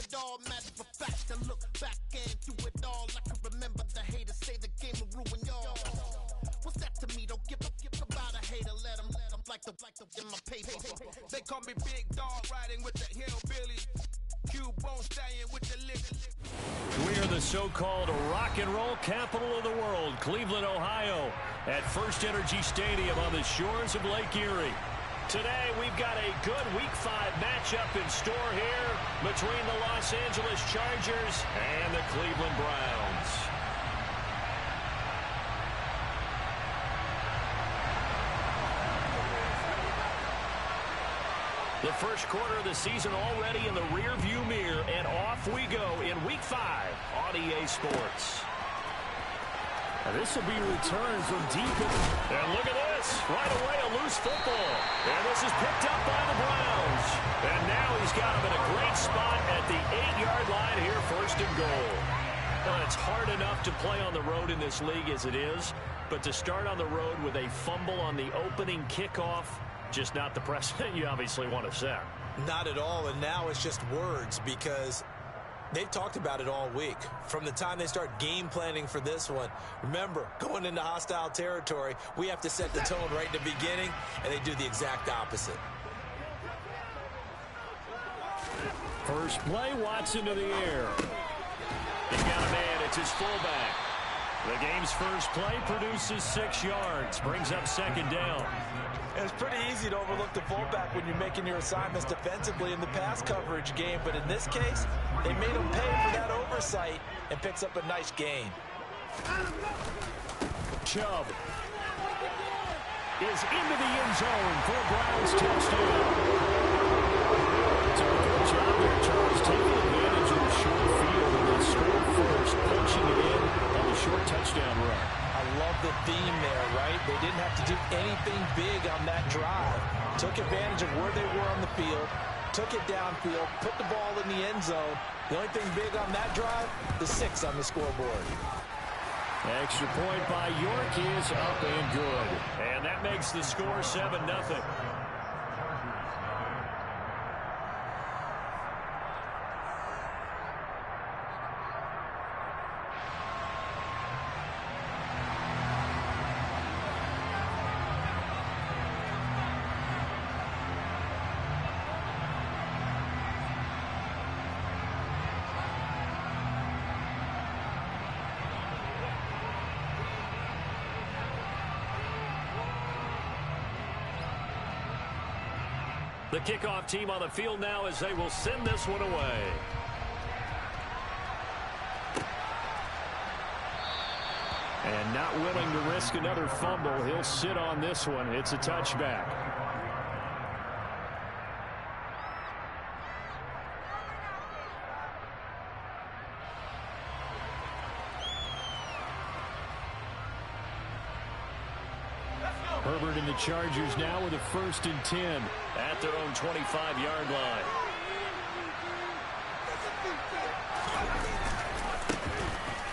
it all, matter of fact. I look back and through it all, I can remember the haters say the game will ruin y'all. What's that to me? Don't give about a hater, let them like the in my paper. They call me Big Dog, riding with the hillbilly. Cubone staying with the liquor. We are the so-called rock and roll capital of the world, Cleveland, Ohio, at First Energy Stadium on the shores of Lake Erie. Today, we've got a good Week 5 matchup in store here between the Los Angeles Chargers and the Cleveland Browns. The first quarter of the season already in the rear-view mirror, and off we go in Week 5 on EA Sports. This will be returned from deep. And look at this. Right away, a loose football. And this is picked up by the Browns. And now he's got him in a great spot at the 8-yard line here, first and goal. Well, it's hard enough to play on the road in this league as it is, but to start on the road with a fumble on the opening kickoff, just not the precedent you obviously want to set. Not at all, and now it's just words because they've talked about it all week. From the time they start game planning for this one, remember, going into hostile territory, we have to set the tone right in the beginning, and they do the exact opposite. First play, Watson to the air. He's got a man, it's his fullback. The game's first play produces 6 yards, brings up second down. It's pretty easy to overlook the fullback when you're making your assignments defensively in the pass coverage game, but in this case, they made him pay for that oversight and picks up a nice gain. Chubb is into the end zone for a Browns touchdown. It's a good job there, Charles, taking advantage of the short field and then score first, punching it in on the short touchdown run. I love the theme there, right? They didn't have to do anything big on that drive. Took advantage of where they were on the field, took it downfield, put the ball in the end zone. The only thing big on that drive, the 6 on the scoreboard. Extra point by York is up and good. And that makes the score 7-0. The kickoff team on the field now as they will send this one away. And not willing to risk another fumble, he'll sit on this one. It's a touchback. Herbert and the Chargers now with a 1st and 10 at their own 25-yard line.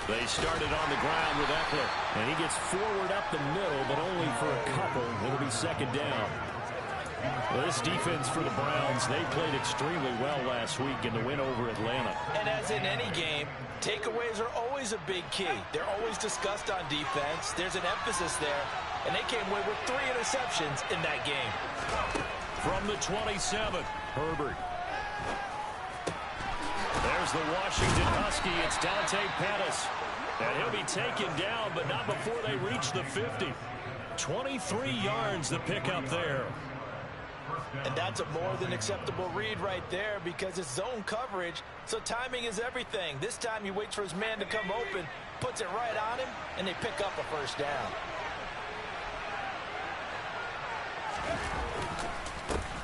They started on the ground with Eckler. And he gets forward up the middle, but only for a couple. It'll be second down. Well, this defense for the Browns, they played extremely well last week in the win over Atlanta. And as in any game, takeaways are always a big key. They're always discussed on defense. There's an emphasis there. And they came away with 3 interceptions in that game. From the 27, Herbert. There's the Washington Husky. It's Dante Pettis. And he'll be taken down, but not before they reach the 50. 23 yards the pickup there. And that's a more than acceptable read right there because it's zone coverage, so timing is everything. This time he waits for his man to come open, puts it right on him, and they pick up a first down.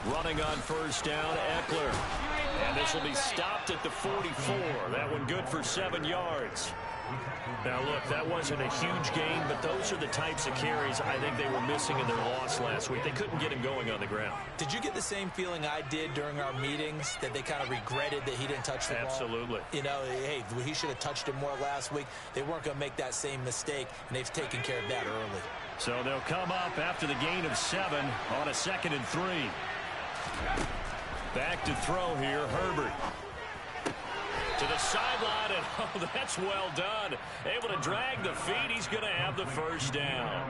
Running on first down, Eckler. And this will be stopped at the 44. That one good for 7 yards. Now, look, that wasn't a huge gain, but those are the types of carries I think they were missing in their loss last week. They couldn't get him going on the ground. Did you get the same feeling I did during our meetings, that they kind of regretted that he didn't touch the ball? Absolutely. You know, hey, he should have touched it more last week. They weren't going to make that same mistake, and they've taken care of that early. So they'll come up after the gain of 7 on a 2nd and 3. Back to throw here, Herbert. To the sideline, and oh, that's well done. Able to drag the feet. He's going to have the first down.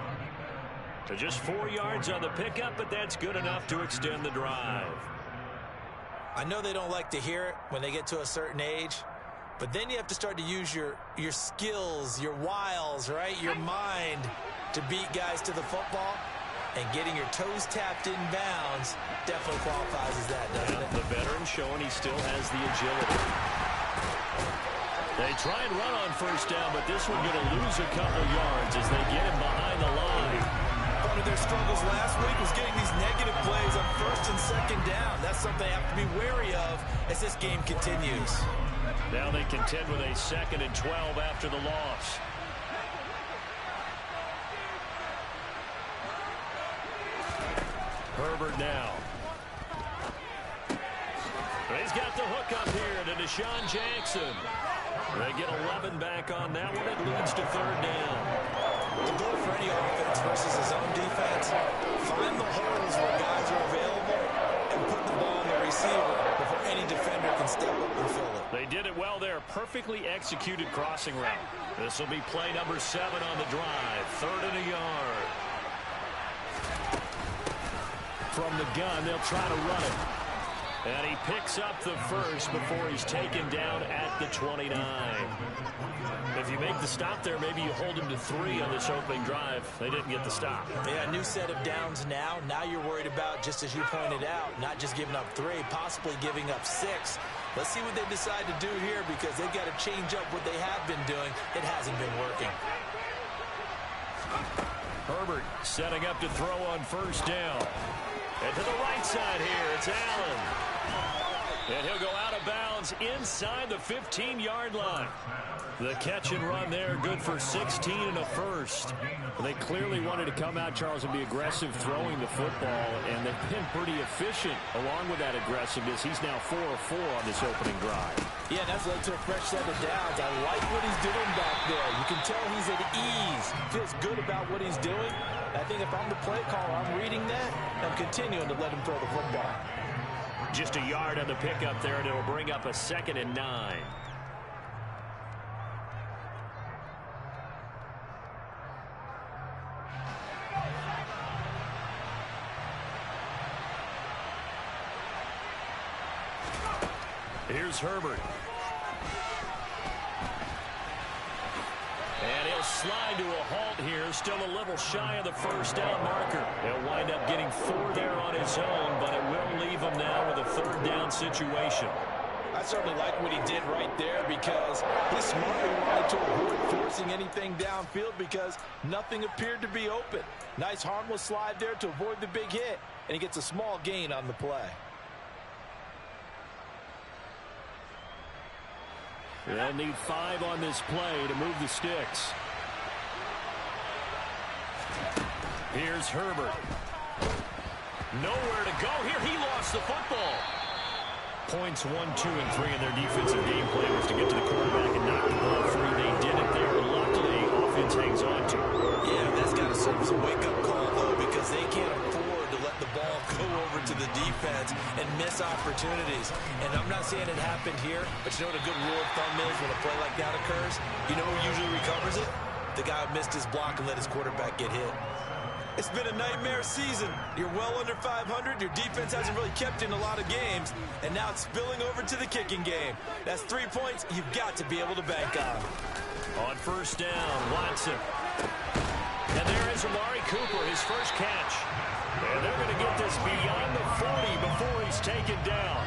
So just 4 yards on the pickup, but that's good enough to extend the drive. I know they don't like to hear it when they get to a certain age, but then you have to start to use your skills, your wiles, right? Your mind to beat guys to the football. And getting your toes tapped in bounds definitely qualifies as that, doesn't it? The veteran showing he still has the agility. They try and run on first down, but this one going to lose a couple yards as they get him behind the line. One of their struggles last week was getting these negative plays on first and second down. That's something they have to be wary of as this game continues. Now they contend with a 2nd and 12 after the loss. Herbert now. He's got the hook up here to Deshaun Jackson. They get 11 back on that one. It leads to 3rd down. The goal for any offense versus his own defense, find the holes where guys are available and put the ball in the receiver before any defender can step up and fill it. They did it well there. Perfectly executed crossing route. This will be play number 7 on the drive. 3rd and a yard. From the gun, they'll try to run it. And he picks up the first before he's taken down at the 29. If you make the stop there, maybe you hold him to 3 on this opening drive. They didn't get the stop. Yeah, new set of downs now. Now you're worried about, just as you pointed out, not just giving up 3, possibly giving up 6. Let's see what they decide to do here because they've got to change up what they have been doing. It hasn't been working. Herbert setting up to throw on first down. And to the right side here, it's Allen. And he'll go out of bounds inside the 15-yard line. The catch and run there, good for 16 and a first. They clearly wanted to come out, Charles, and be aggressive throwing the football, and they've been pretty efficient along with that aggressiveness. He's now 4 of 4 on this opening drive. Yeah, that's led to a fresh set of downs. I like what he's doing back there. You can tell he's at ease. Feels good about what he's doing. I think if I'm the play caller, I'm reading that. I'm continuing to let him throw the football. Just a yard on the pickup there, and it'll bring up a 2nd and 9. Here's Herbert. And he'll slide to a halt here. Still a little shy of the first down marker. He'll wind up getting 4 there on his own, but it will leave him now with a 3rd down situation. I certainly like what he did right there because he smartly wanted to avoid forcing anything downfield because nothing appeared to be open. Nice harmless slide there to avoid the big hit, and he gets a small gain on the play. They'll need 5 on this play to move the sticks. Here's Herbert. Nowhere to go here. He lost the football. Points 1, 2, and 3 in their defensive game plan was to get to the quarterback and knock the ball free. They did it there. Luckily, offense hangs on to it. Yeah, that's got to serve as a wake-up call, though, because they can't afford to let the ball go over to the defense and miss opportunities. And I'm not saying it happened here, but you know what a good rule of thumb is when a play like that occurs? You know who usually recovers it? The guy who missed his block and let his quarterback get hit. It's been a nightmare season. You're well under 500. Your defense hasn't really kept in a lot of games, and now it's spilling over to the kicking game. That's 3 points you've got to be able to bank on. On first down, Watson. And there is Amari Cooper, his first catch. And they're going to get this beyond the 40 before he's taken down.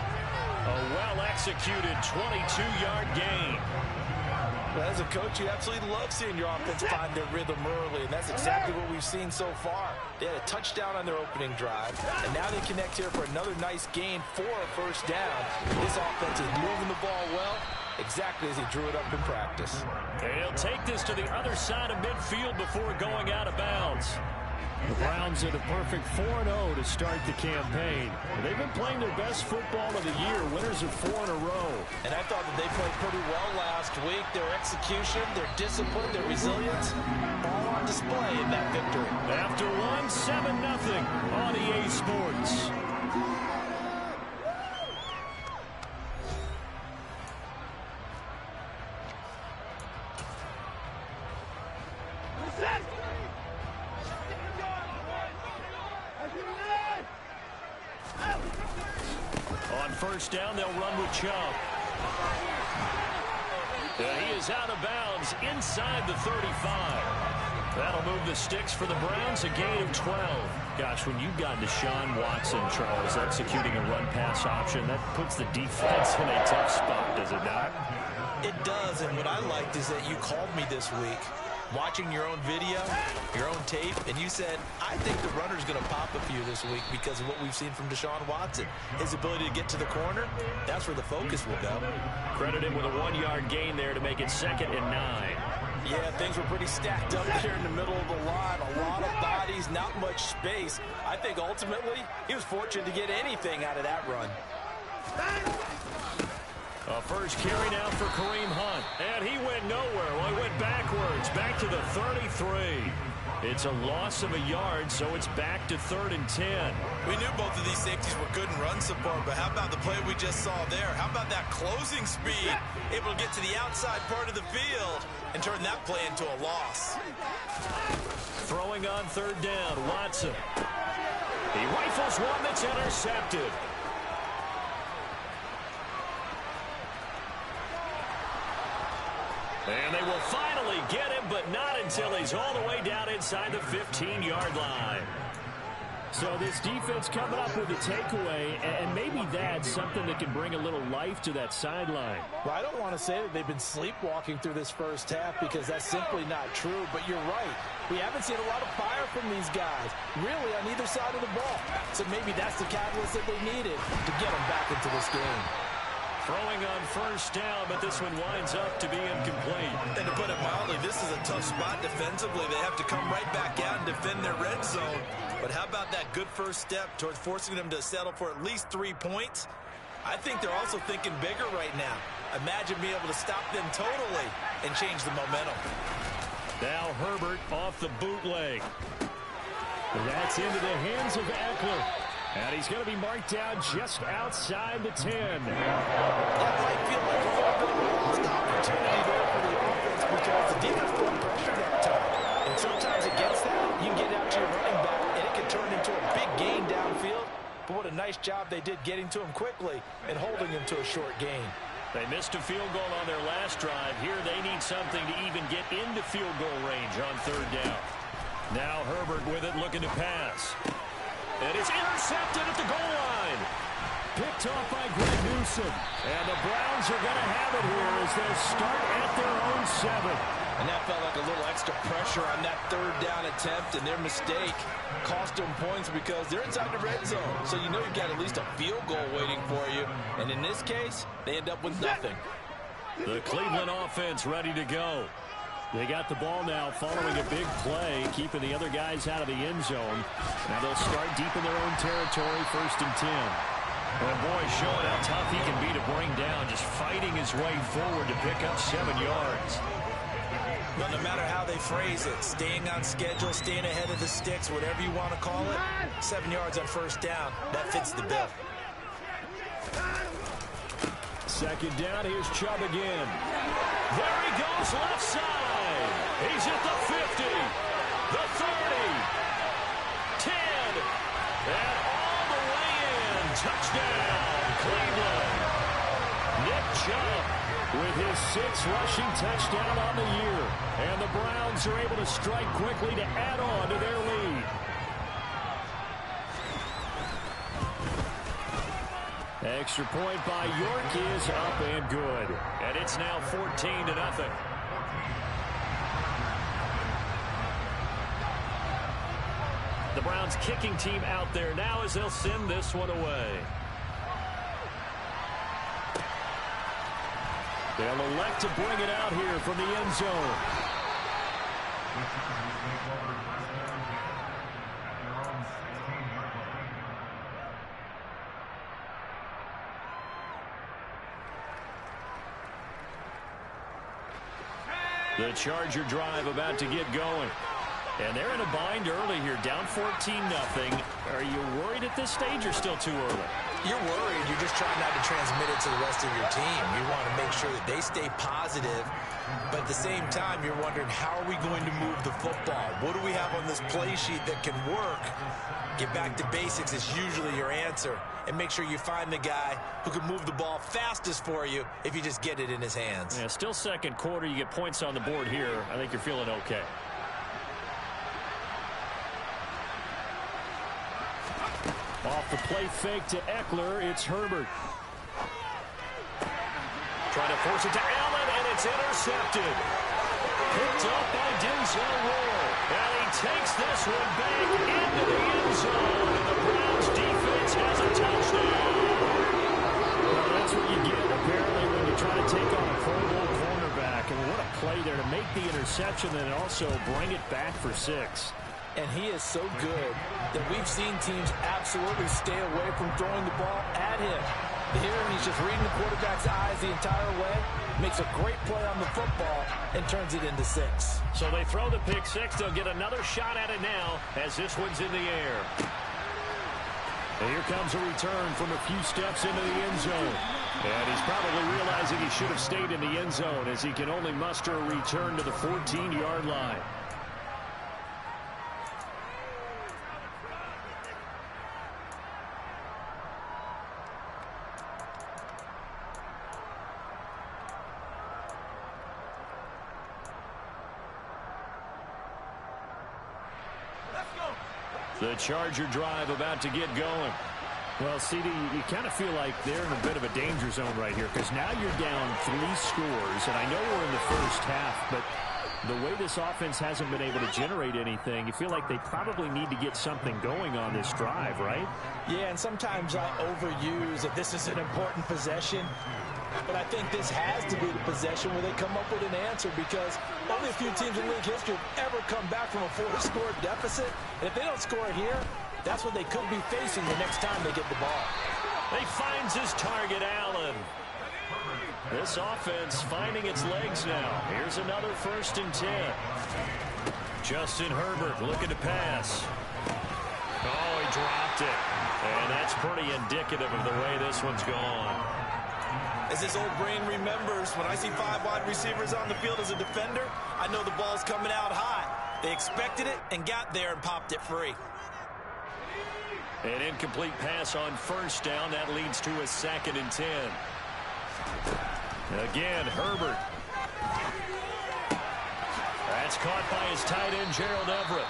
A well-executed 22-yard gain. Well, as a coach, you absolutely love seeing your offense find their rhythm early, and that's exactly what we've seen so far. They had a touchdown on their opening drive, and now they connect here for another nice gain for a first down. This offense is moving the ball well, exactly as he drew it up in practice. And he'll take this to the other side of midfield before going out of bounds. The Browns are the perfect 4-0 to start the campaign. They've been playing their best football of the year, winners of 4 in a row. And I thought that they played pretty well last week. Their execution, their discipline, their resilience, all on display in that victory. After one, 7-0 on EA Sports. On first down, they'll run with Chubb. He is out of bounds inside the 35. That'll move the sticks for the Browns, a gain of 12. Gosh, when you've got Deshaun Watson, Charles, executing a run-pass option, that puts the defense in a tough spot, does it not? It does, and what I liked is that you called me this week, watching your own video, your own tape, and you said, I think the runner's going to pop a few this week because of what we've seen from Deshaun Watson. His ability to get to the corner, that's where the focus will go. Credit him with a 1-yard gain there to make it 2nd and 9. Yeah, things were pretty stacked up there in the middle of the line. A lot of bodies, not much space. I think ultimately he was fortunate to get anything out of that run. A first carry now for Kareem Hunt. And he went nowhere. Well, he went backwards, back to the 33. It's a loss of a yard, so it's back to 3rd and 10. We knew both of these safeties were good in run support, but how about the play we just saw there? How about that closing speed? Able to get to the outside part of the field and turn that play into a loss. Throwing on 3rd down, Watson. He rifles one that's intercepted. And they will finally get him, but not until he's all the way down inside the 15-yard line. So this defense coming up with a takeaway, and maybe that's something that can bring a little life to that sideline. Well, I don't want to say that they've been sleepwalking through this first half because that's simply not true, but you're right. We haven't seen a lot of fire from these guys, really, on either side of the ball. So maybe that's the catalyst that they needed to get them back into this game. Throwing on first down, but this one winds up to be incomplete. And to put it mildly, this is a tough spot defensively. They have to come right back out and defend their red zone. But how about that good first step towards forcing them to settle for at least 3 points? I think they're also thinking bigger right now. Imagine being able to stop them totally and change the momentum. Now Herbert off the bootleg. That's into the hands of Eckler. And he's going to be marked down just outside the 10. That might feel like a little bit of a lost opportunity there for the offense because the defense put pressure that time. And sometimes against that, you can get out to your running back, and it can turn into a big gain downfield. But what a nice job they did getting to him quickly and holding him to a short gain. They missed a field goal on their last drive. Here they need something to even get into field goal range on 3rd down. Now Herbert with it, looking to pass. And it's intercepted at the goal line. Picked off by Greg Newsom. And the Browns are going to have it here as they start at their own 7. And that felt like a little extra pressure on that 3rd down attempt, and their mistake cost them points because they're inside the red zone. So you know you've got at least a field goal waiting for you. And in this case, they end up with nothing. The Cleveland offense ready to go. They got the ball now following a big play, keeping the other guys out of the end zone. Now they'll start deep in their own territory, 1st and 10. And boy, showing how tough he can be to bring down, just fighting his way forward to pick up 7 yards. But no matter how they phrase it, staying on schedule, staying ahead of the sticks, whatever you want to call it, 7 yards on 1st down, that fits the bill. 2nd down, here's Chubb again. There he goes, left side. He's at the 50, the 30, 10, and all the way in. Touchdown, Cleveland. Nick Chubb with his 6th rushing touchdown on the year. And the Browns are able to strike quickly to add on to their lead. Extra point by York is up and good. And it's now 14-0. The Browns kicking team out there now as they'll send this one away. They'll elect to bring it out here from the end zone. The Charger drive about to get going. And they're in a bind early here, down 14-0. Are you worried at this stage or still too early? You're worried. You're just trying not to transmit it to the rest of your team. You want to make sure that they stay positive, but at the same time, you're wondering, how are we going to move the football? What do we have on this play sheet that can work? Get back to basics is usually your answer, and make sure you find the guy who can move the ball fastest for you if you just get it in his hands. Yeah, still second quarter. You get points on the board here. I think you're feeling okay. Off the play fake to Eckler, it's Herbert. Trying to force it to Allen, and it's intercepted. Picked up by Denzel Ward. And he takes this one back into the end zone. And the Browns defense has a touchdown. Well, that's what you get, apparently, when you try to take on a Pro Bowl cornerback. And what a play there to make the interception and also bring it back for 6. And he is so good that we've seen teams absolutely stay away from throwing the ball at him. Here, he's just reading the quarterback's eyes the entire way, makes a great play on the football, and turns it into 6. So they throw the pick 6. They'll get another shot at it now as this one's in the air. And here comes a return from a few steps into the end zone. And he's probably realizing he should have stayed in the end zone as he can only muster a return to the 14-yard line. The Charger drive about to get going. Well, CD, you kind of feel like they're in a bit of a danger zone right here because now you're down 3 scores, and I know we're in the first half, but the way this offense hasn't been able to generate anything, you feel like they probably need to get something going on this drive, right? Yeah, and sometimes I overuse that this is an important possession, but I think this has to be the possession where they come up with an answer because only a few teams in league history have ever come back from a 4-score deficit. And if they don't score here, that's what they could be facing the next time they get the ball. He finds his target, Allen. This offense finding its legs now. Here's another 1st and 10. Justin Herbert looking to pass. Oh, he dropped it. And that's pretty indicative of the way this one's gone. As this old brain remembers, when I see 5 wide receivers on the field as a defender, I know the ball's coming out high. They expected it and got there and popped it free. An incomplete pass on 1st down. That leads to a 2nd and 10. Again, Herbert. That's caught by his tight end, Gerald Everett.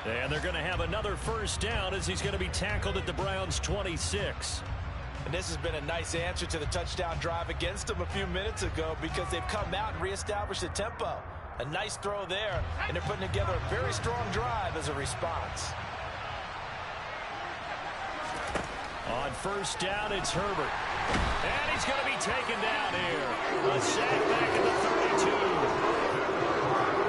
And they're going to have another 1st down as he's going to be tackled at the Browns' 26. And this has been a nice answer to the touchdown drive against them a few minutes ago because they've come out and reestablished the tempo. A nice throw there, and they're putting together a very strong drive as a response. On 1st down, it's Herbert. And he's going to be taken down here. A sack back at the 32.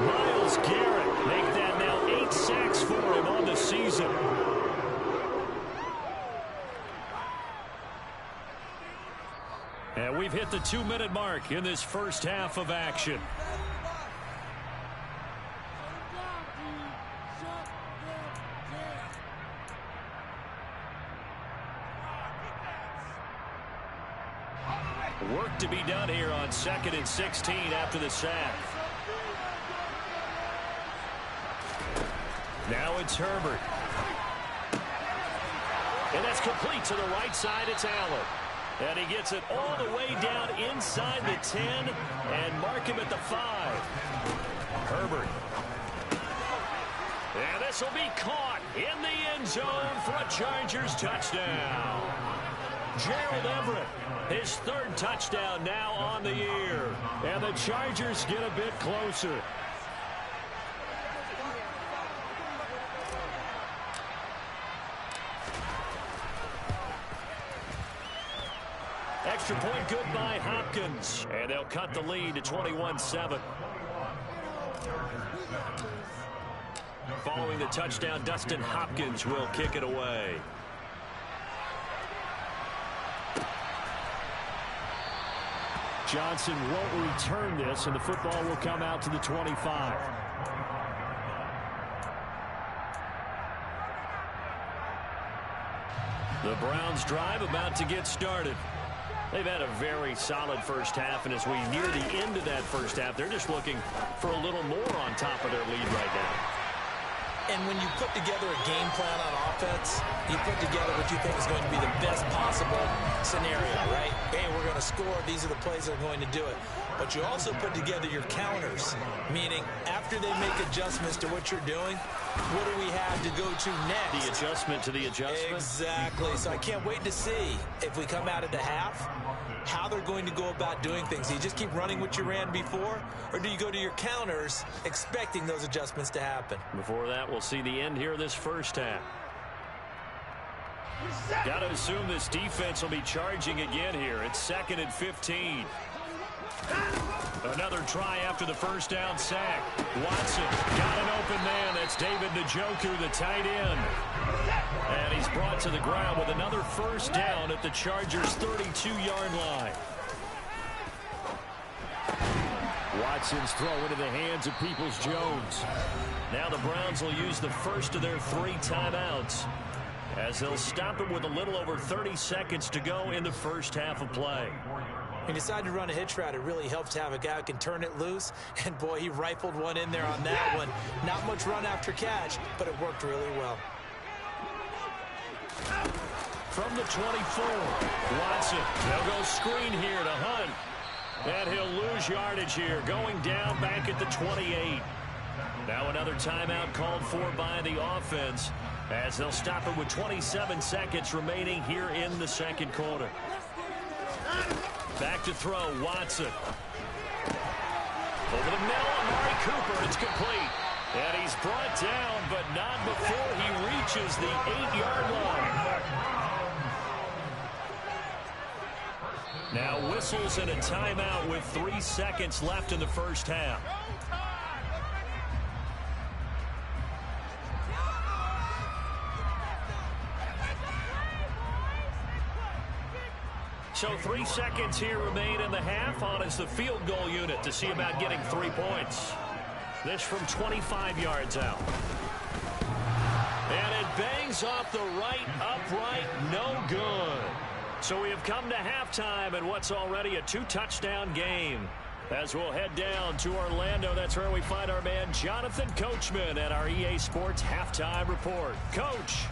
Myles Garrett make that now 8 sacks for him on the season. And we've hit the 2-minute mark in this first half of action. Work to be done here on 2nd and 16 after the sack. Now it's Herbert. And that's complete to the right side. It's Allen. And he gets it all the way down inside the 10 and mark him at the 5. Herbert. And this will be caught in the end zone for a Chargers touchdown. Gerald Everett, his 3rd touchdown now on the year. And the Chargers get a bit closer. Extra point good by Hopkins. And they'll cut the lead to 21-7. Following the touchdown, Dustin Hopkins will kick it away. Johnson won't return this, and the football will come out to the 25. The Browns drive about to get started. They've had a very solid first half, and as we near the end of that first half, they're just looking for a little more on top of their lead right now. And when you put together a game plan on offense, you put together what you think is going to be the best possible scenario, right? Hey, we're going to score. These are the plays that are going to do it. But you also put together your counters, meaning after they make adjustments to what you're doing, what do we have to go to next? The adjustment to the adjustment? Exactly. So I can't wait to see if we come out of the half, how they're going to go about doing things. Do you just keep running what you ran before, or do you go to your counters expecting those adjustments to happen? Before that, we'll see the end here this first half. Got to assume this defense will be charging again here. It's 2nd and 15. Another try after the first down sack. Watson got an open man. That's David Njoku, the tight end. And he's brought to the ground with another first down at the Chargers' 32-yard line. Watson's throw into the hands of Peoples-Jones. Now the Browns will use the first of their 3 timeouts as they'll stop it with a little over 30 seconds to go in the first half of play. He decided to run a hitch route. It really helps to have a guy who can turn it loose. And, boy, he rifled one in there on that one. Not much run after catch, but it worked really well. From the 24, Watson. They'll go screen here to Hunt. And he'll lose yardage here, going down back at the 28. Now another timeout called for by the offense as they'll stop it with 27 seconds remaining here in the second quarter. Back to throw, Watson. Over the middle, Amari Cooper, it's complete. And he's brought down, but not before he reaches the 8-yard line. Now whistles and a timeout with 3 seconds left in the first half. So 3 seconds here remain in the half. On is the field goal unit to see about getting 3 points. This from 25 yards out. And it bangs off the right upright. No good. So we have come to halftime in what's already a 2-touchdown game. As we'll head down to Orlando, that's where we find our man Jonathan Coachman at our EA Sports Halftime Report. Coach.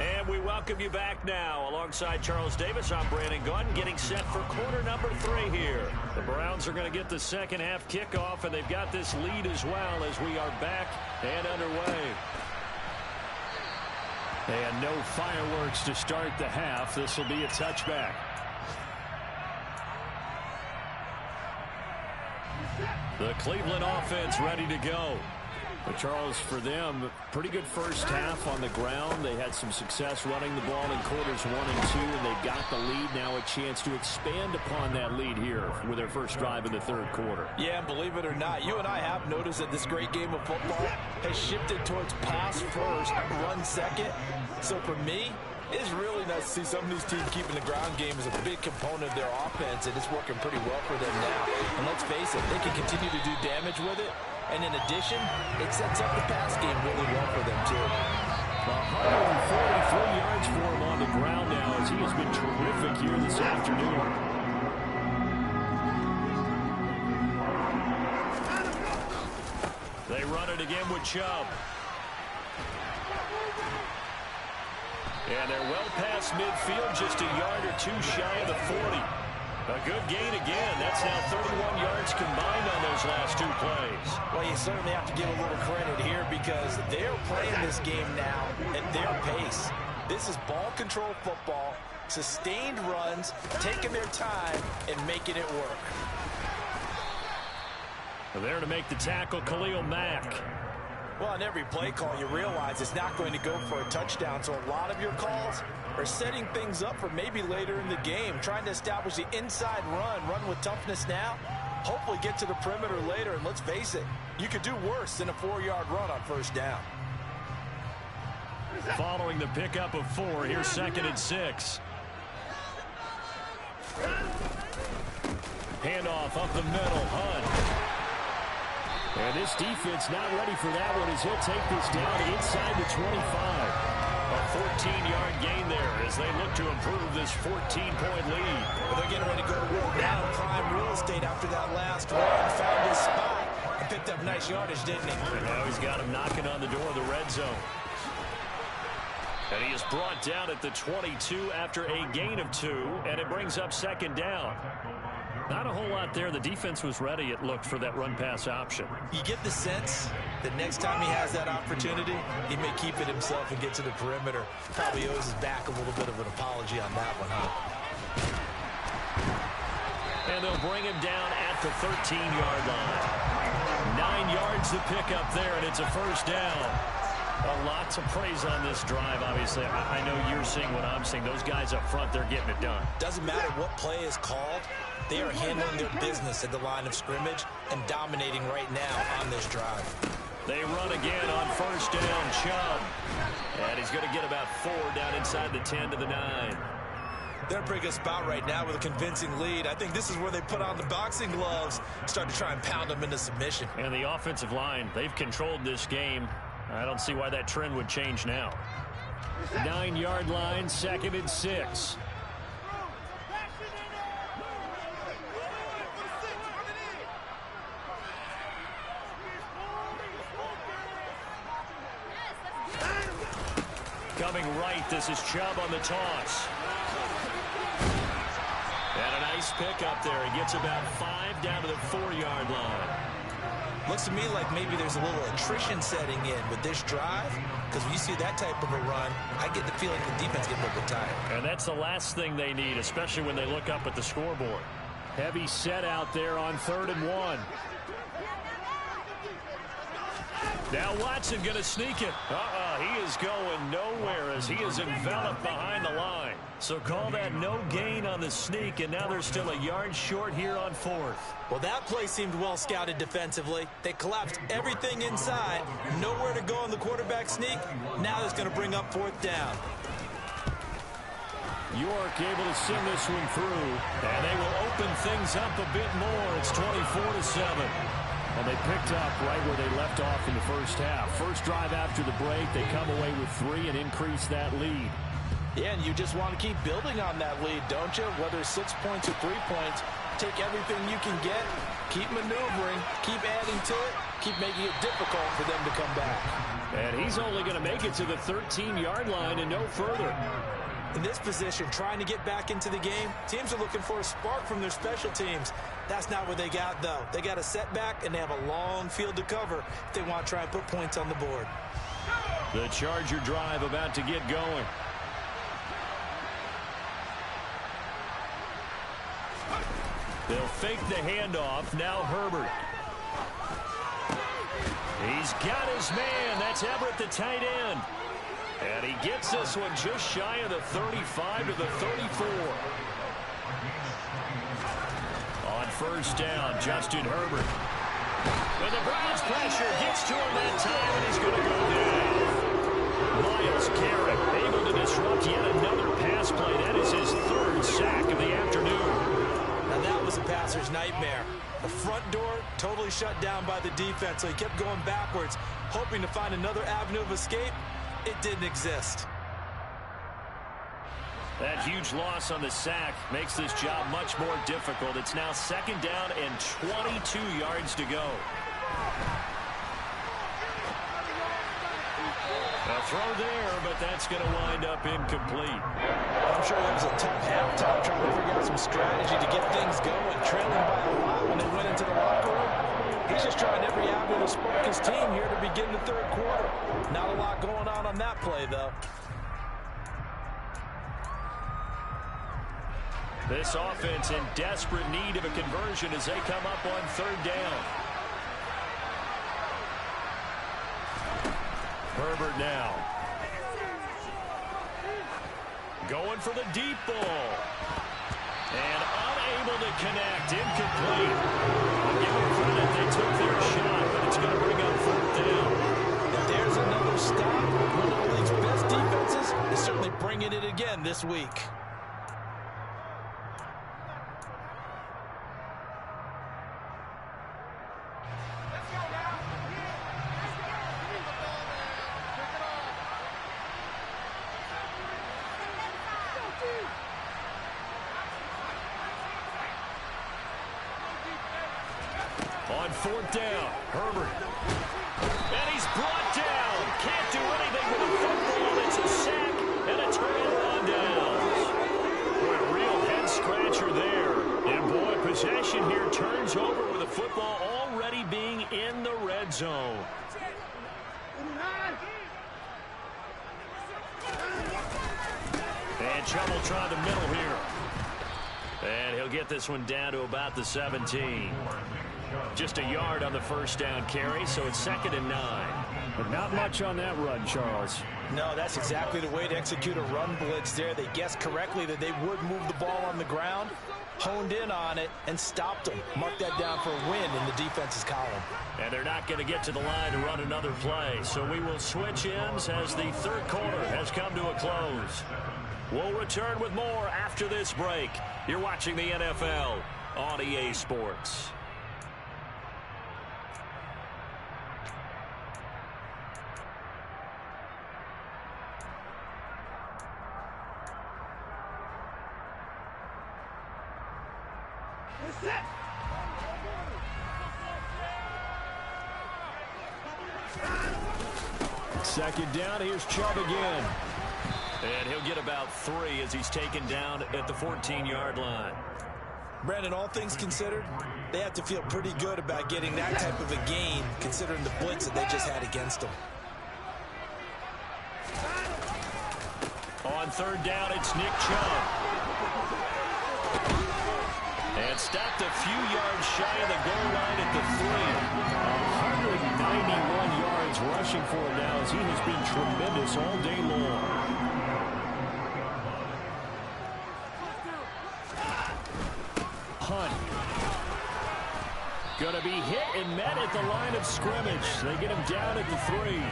And we welcome you back now. Alongside Charles Davis, I'm Brandon Gordon, getting set for quarter number 3 here. The Browns are going to get the second half kickoff, and they've got this lead as well as we are back and underway. And no fireworks to start the half. This will be a touchback. The Cleveland offense ready to go. But Charles, for them, pretty good first half on the ground. They had some success running the ball in quarters 1 and 2, and they got the lead. Now a chance to expand upon that lead here with their first drive in the third quarter. Yeah, believe it or not, you and I have noticed that this great game of football has shifted towards pass first, run second. So for me, it's really nice to see some of these teams keeping the ground game as a big component of their offense, and it's working pretty well for them now. And let's face it, they can continue to do damage with it. And in addition, it sets up the pass game really well for them, too. 143 yards for him on the ground now as he has been terrific here this afternoon. They run it again with Chubb. And they're well past midfield, just a yard or 2 shy of the 40. A good gain again. That's now 31 yards combined on those last 2 plays. Well, you certainly have to give a little credit here because they're playing this game now at their pace. This is ball control football, sustained runs, taking their time, and making it work. There to make the tackle, Khalil Mack. Well, on every play call, you realize it's not going to go for a touchdown, so a lot of your calls are setting things up for maybe later in the game, trying to establish the inside run with toughness now, hopefully get to the perimeter later, and let's face it, you could do worse than a 4-yard run on first down. Following the pickup of 4, here's 2nd and 6. Handoff up the middle, Hunt. And this defense not ready for that one as he'll take this down inside the 25. A 14-yard gain there as they look to improve this 14-point lead. Well, they're getting ready to go to work now in prime real estate after that last run. Found his spot and picked up nice yardage, didn't he? And now he's got him knocking on the door of the red zone. And he is brought down at the 22 after a gain of 2, and it brings up second down. Not a whole lot there. The defense was ready, it looked, for that run-pass option. You get the sense that next time he has that opportunity, he may keep it himself and get to the perimeter. Probably owes his back a little bit of an apology on that one, huh? And they'll bring him down at the 13-yard line. 9 yards to pick up there, and it's a first down. A lot to praise on this drive, obviously. I know you're seeing what I'm seeing. Those guys up front, they're getting it done. Doesn't matter what play is called. They are handling their business at the line of scrimmage and dominating right now on this drive. They run again on first down, Chubb. And he's going to get about 4 down inside the 10 to the 9. They're in a pretty good spot right now with a convincing lead. I think this is where they put on the boxing gloves, start to try and pound them into submission. And the offensive line, they've controlled this game. I don't see why that trend would change now. 9-yard line, 2nd and 6. Coming right, this is Chubb on the toss. And a nice pickup there. He gets about 5 down to the 4-yard line. Looks to me like maybe there's a little attrition setting in with this drive, because when you see that type of a run, I get the feeling the defense getting a little bit tired. And that's the last thing they need, especially when they look up at the scoreboard. Heavy set out there on 3rd and 1. Now Watson going to sneak it. He is going nowhere as he is enveloped behind the line. So call that no gain on the sneak, and now they're still a yard short here on 4th. Well, that play seemed well scouted defensively. They collapsed everything inside. Nowhere to go on the quarterback sneak. Now it's going to bring up 4th down. York able to send this one through. And they will open things up a bit more. It's 24-7. And they picked up right where they left off in the first half. First drive after the break, they come away with 3 and increase that lead. Yeah, and you just want to keep building on that lead, don't you? Whether it's 6 points or 3 points, take everything you can get, keep maneuvering, keep adding to it, keep making it difficult for them to come back. And he's only going to make it to the 13-yard line and no further. In this position, trying to get back into the game, teams are looking for a spark from their special teams. That's not what they got, though. They got a setback, and they have a long field to cover if they want to try and put points on the board. The Charger drive about to get going. They'll fake the handoff. Now Herbert. He's got his man. That's Everett, the tight end. And he gets this one just shy of the 35 to the 34. On first down, Justin Herbert. And the Browns pressure gets to him that time, and he's going to go down. Myles Garrett able to disrupt yet another pass play. That is his 3rd sack of the afternoon. Now that was a passer's nightmare. The front door totally shut down by the defense, so he kept going backwards, hoping to find another avenue of escape. It didn't exist. That huge loss on the sack makes this job much more difficult. It's now 2nd down and 22 yards to go. A throw there, but that's going to wind up incomplete. I'm sure that was a tough halftime trying to figure out some strategy to get things going, trailing by a lot when they went into the locker room. He's just trying every avenue to spark his team here to begin the 3rd quarter. Not a lot going on that play, though. This offense in desperate need of a conversion as they come up on 3rd down. Herbert now. Going for the deep ball. And unable to connect. Incomplete. I'll give them credit. They took their shot, but it's going to bring up 4th down. If there's another stop, one of the league's best defenses is certainly bringing it again this week. 4th down. Herbert. And he's brought down. Can't do anything with the football. It's a sack and a turnover on downs. Boy, a real head-scratcher there. And, boy, possession here turns over with the football already being in the red zone. And Chubb try the middle here. And he'll get this one down to about the 17. Just a yard on the first down carry, so it's 2nd and 9. But not much on that run, Charles. No, that's exactly the way to execute a run blitz there. They guessed correctly that they would move the ball on the ground, honed in on it, and stopped them. Mark that down for a win in the defense's column. And they're not going to get to the line to run another play, so we will switch ends as the 3rd quarter has come to a close. We'll return with more after this break. You're watching the NFL on EA Sports. Second down, here's Chubb again. And he'll get about 3 as he's taken down at the 14-yard line. Brandon, all things considered, they have to feel pretty good about getting that type of a gain, considering the blitz that they just had against them. On 3rd down, it's Nick Chubb. And stopped a few yards shy of the goal line at the 3. 191 yards rushing for him now as he has been tremendous all day long. Hunt. Going to be hit and met at the line of scrimmage. They get him down at the 3.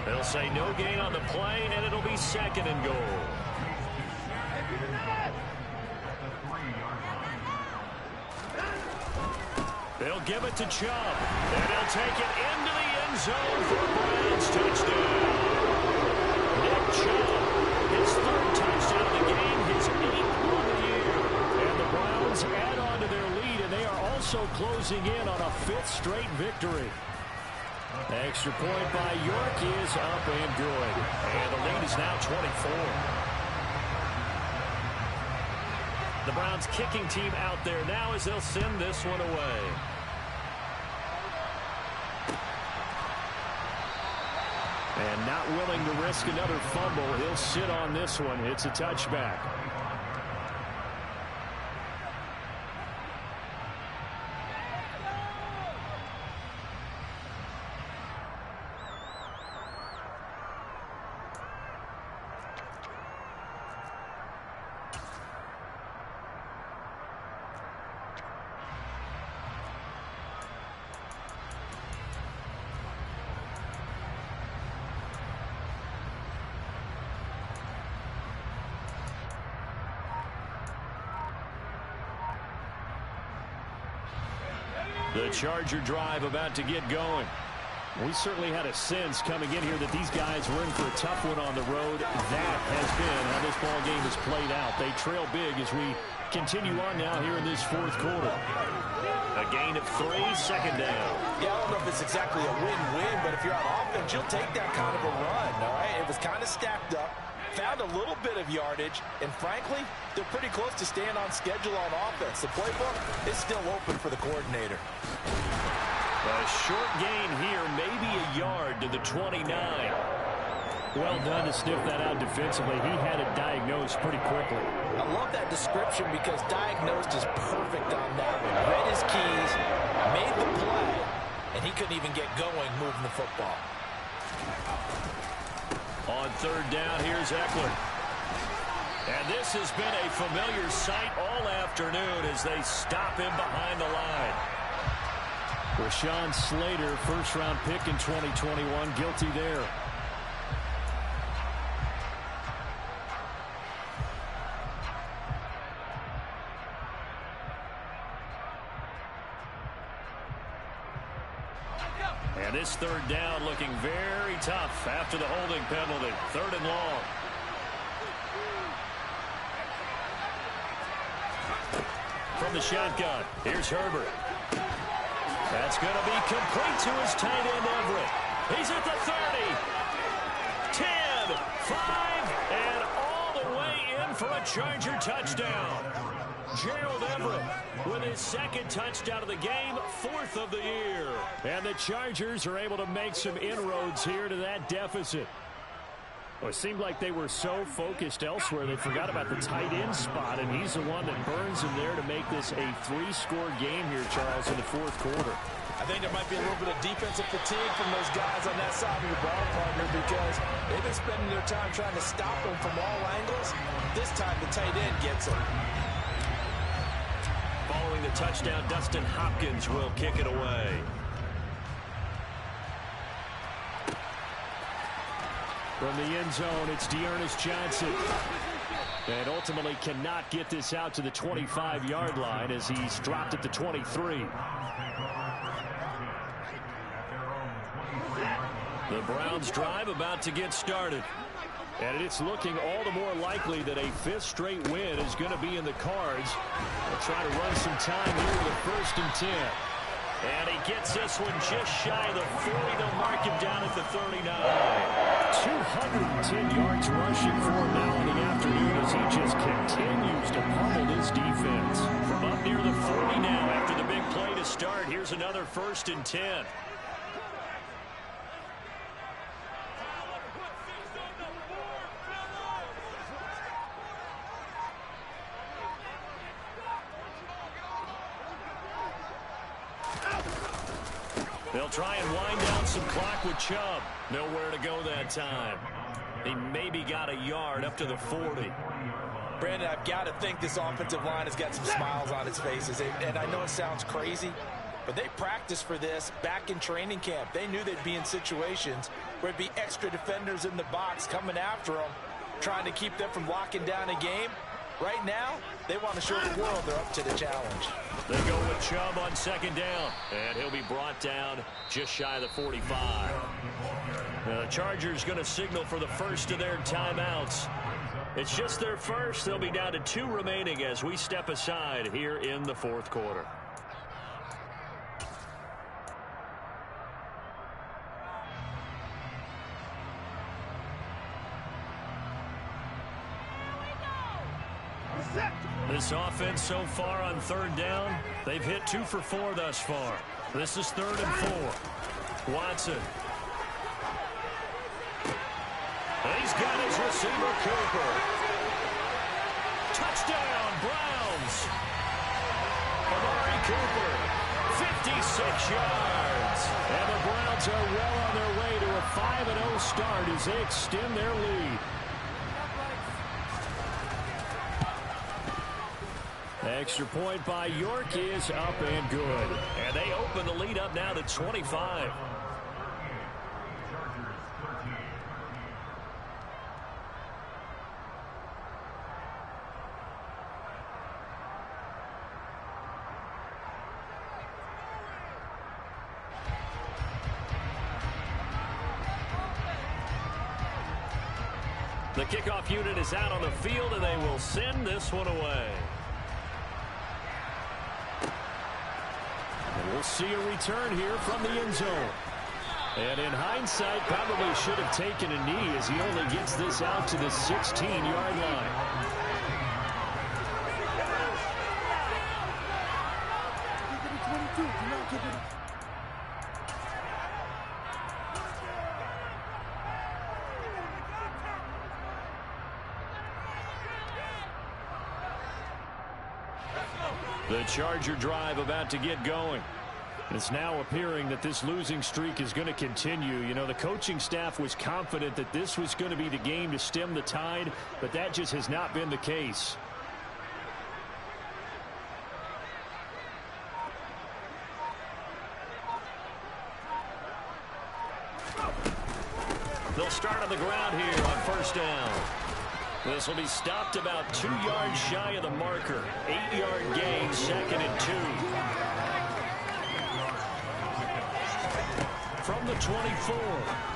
They'll say no gain on the play, and it'll be 2nd and goal. They'll give it to Chubb, and he'll take it into the end zone for a Browns touchdown. Nick Chubb, his 3rd touchdown of the game, his 8th on the year. And the Browns add on to their lead, and they are also closing in on a 5th straight victory. Extra point by York is up and good. And the lead is now 24. The Browns kicking team out there now as they'll send this one away. And not willing to risk another fumble. He'll sit on this one. It's a touchback. The Charger drive about to get going. We certainly had a sense coming in here that these guys were in for a tough one on the road. That has been how this ball game has played out. They trail big as we continue on now here in this 4th quarter. A gain of 3, 2nd down. Yeah, I don't know if it's exactly a win-win, but if you're on offense, you'll take that kind of a run, all right? It was kind of stacked up, found a little bit of yardage, and frankly, they're pretty close to staying on schedule on offense. The playbook is still open for the coordinator. A short gain here, maybe a yard to the 29. Well done to sniff that out defensively. He had it diagnosed pretty quickly. I love that description because diagnosed is perfect on that one. Read his keys, made the play, and he couldn't even get going moving the football. On 3rd down, here's Eckler. And this has been a familiar sight all afternoon as they stop him behind the line. Rashawn Slater, 1st-round pick in 2021, guilty there. And this 3rd down looking very tough after the holding penalty. 3rd and long. From the shotgun, here's Herbert. That's going to be complete to his tight end, Everett. He's at the 30, 10, 5, and all the way in for a Charger touchdown. Gerald Everett with his second touchdown of the game, 4th of the year. And the Chargers are able to make some inroads here to that deficit. Well, it seemed like they were so focused elsewhere they forgot about the tight end spot, and he's the one that burns him there to make this a 3-score game here, Charles, in the 4th quarter. I think there might be a little bit of defensive fatigue from those guys on that side of your ball, partner, because they've been spending their time trying to stop him from all angles. This time the tight end gets him. Following the touchdown, Dustin Hopkins will kick it away. From the end zone, it's Dearness Johnson. And ultimately cannot get this out to the 25-yard line as he's dropped at the 23. The Browns drive about to get started. And it's looking all the more likely that a 5th straight win is going to be in the cards. They'll try to run some time here with a 1st and 10. And he gets this one just shy of the 40. They'll mark him down at the 39. 210 yards rushing for him now in the afternoon as he just continues to pummel his defense. From up near the 40 now after the big play to start, here's another 1st and 10. They'll try and wind down some clock with Chubb. Nowhere to go that time. He maybe got a yard up to the 40. Brandon, I've got to think this offensive line has got some smiles on its faces. And I know it sounds crazy, but they practiced for this back in training camp. They knew they'd be in situations where there'd be extra defenders in the box coming after them, trying to keep them from locking down a game. Right now, they want to show the world they're up to the challenge. They go with Chubb on 2nd down, and he'll be brought down just shy of the 45. The Chargers going to signal for the first of their timeouts. It's just their first. They'll be down to 2 remaining as we step aside here in the 4th quarter. This offense so far on 3rd down, they've hit 2 for 4 thus far. This is 3rd and 4. Watson. He's got his receiver, Cooper. Touchdown, Browns. Amari Cooper, 56 yards. And the Browns are well on their way to a 5-0 start as they extend their lead. Extra point by York is up and good. And they open the lead up now to 25. The kickoff unit is out on the field, and they will send this one away. And we'll see a return here from the end zone. And in hindsight, probably should have taken a knee as he only gets this out to the 16-yard line. The Charger drive about to get going. It's now appearing that this losing streak is going to continue. You know, the coaching staff was confident that this was going to be the game to stem the tide, but that just has not been the case. They'll start on the ground here on 1st down. This will be stopped about 2 yards shy of the marker. 8-yard gain, 2nd and 2. From the 24,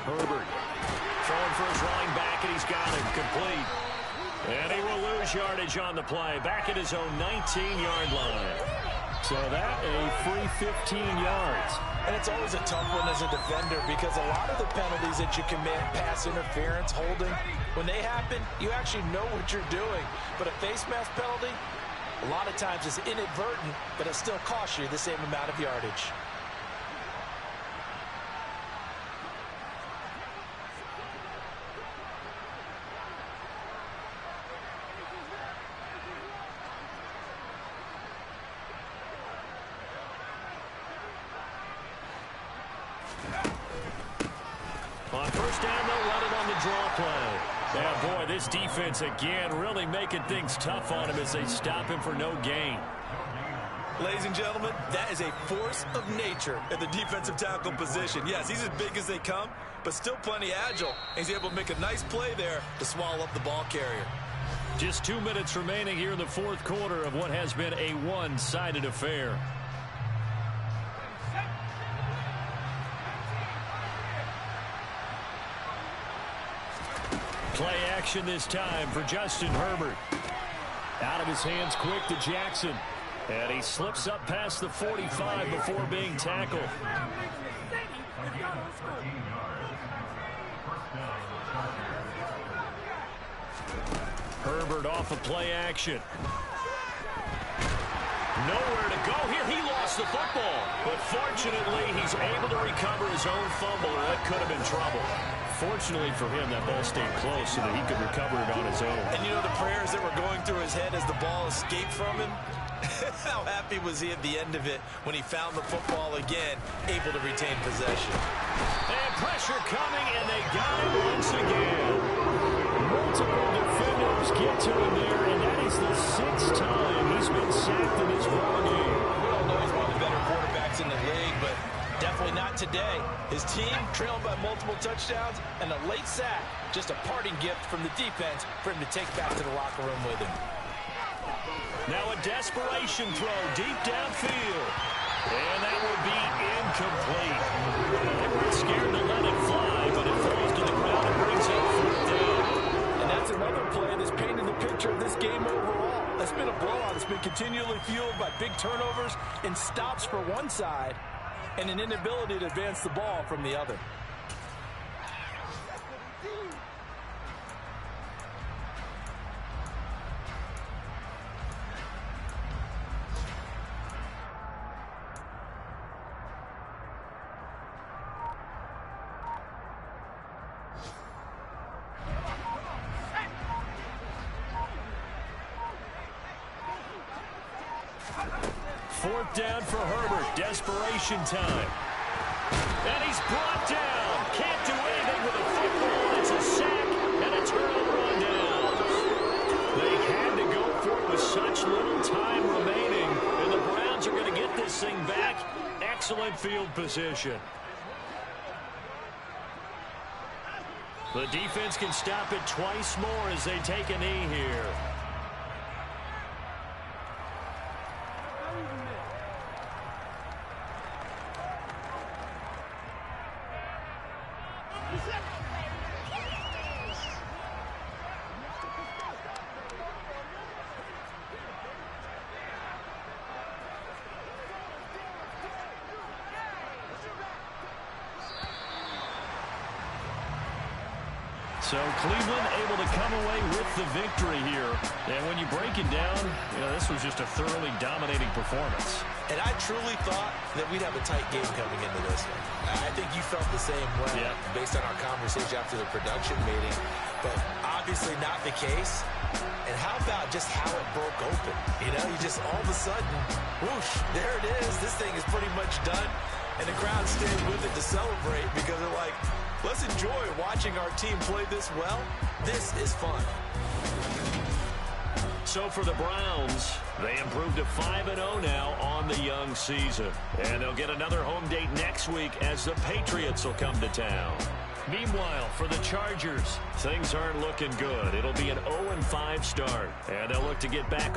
Herbert throwing for his running back, and he's got it complete. And he will lose yardage on the play, back at his own 19-yard line. So that a free 15 yards. And it's always a tough one as a defender because a lot of the penalties that you commit, pass interference, holding, when they happen, you actually know what you're doing. But a face mask penalty, a lot of times it's inadvertent, but it still costs you the same amount of yardage. On first down, they'll run it on the draw play. Yeah, boy, this defense again really making things tough on him as they stop him for no gain. Ladies and gentlemen, that is a force of nature at the defensive tackle position. Yes, he's as big as they come, but still plenty agile. He's able to make a nice play there to swallow up the ball carrier. Just 2 minutes remaining here in the fourth quarter of what has been a one-sided affair. Play action this time for Justin Herbert. Out of his hands quick to Jackson. And he slips up past the 45 before being tackled. Herbert off of play action. Nowhere to go here. He lost the football. But fortunately, he's able to recover his own fumble, or that could have been trouble. Fortunately for him, that ball stayed close so that he could recover it on his own. And you know the prayers that were going through his head as the ball escaped from him? How happy was he at the end of it when he found the football again, able to retain possession? And pressure coming, and they got him once again. Multiple defenders get to him there, and that is the 6th time he's been sacked in this ball game. We all know he's one of the better quarterbacks in the league, but definitely not today. His team trailed by multiple touchdowns, and a late sack, just a parting gift from the defense for him to take back to the locker room with him. Now a desperation throw deep downfield. And that will be incomplete. They weren't scared to let it fly, but it falls to the ground and brings up 4th down. And that's another play that's painted the picture of this game overall. It's been a blowout. It's been continually fueled by big turnovers and stops for one side and an inability to advance the ball from the other. Fourth down for Herbert. Desperation time. And he's brought down. Can't do anything with a football. It's a sack and a turnover on downs. They had to go for it with such little time remaining. And the Browns are going to get this thing back. Excellent field position. The defense can stop it twice more as they take a knee here. So Cleveland able to come away with the victory here. And when you break it down, you know, this was just a thoroughly dominating performance. And I truly thought that we'd have a tight game coming into this one. I think you felt the same way based on our conversation after the production meeting. But obviously not the case. And how about just how it broke open? You know, you just all of a sudden, whoosh, there it is. This thing is pretty much done. And the crowd stayed with it to celebrate because they're like, let's enjoy watching our team play this well. This is fun. So for the Browns, they improved to 5-0 now on the young season. And they'll get another home date next week as the Patriots will come to town. Meanwhile, for the Chargers, things aren't looking good. It'll be an 0-5 start, and they'll look to get back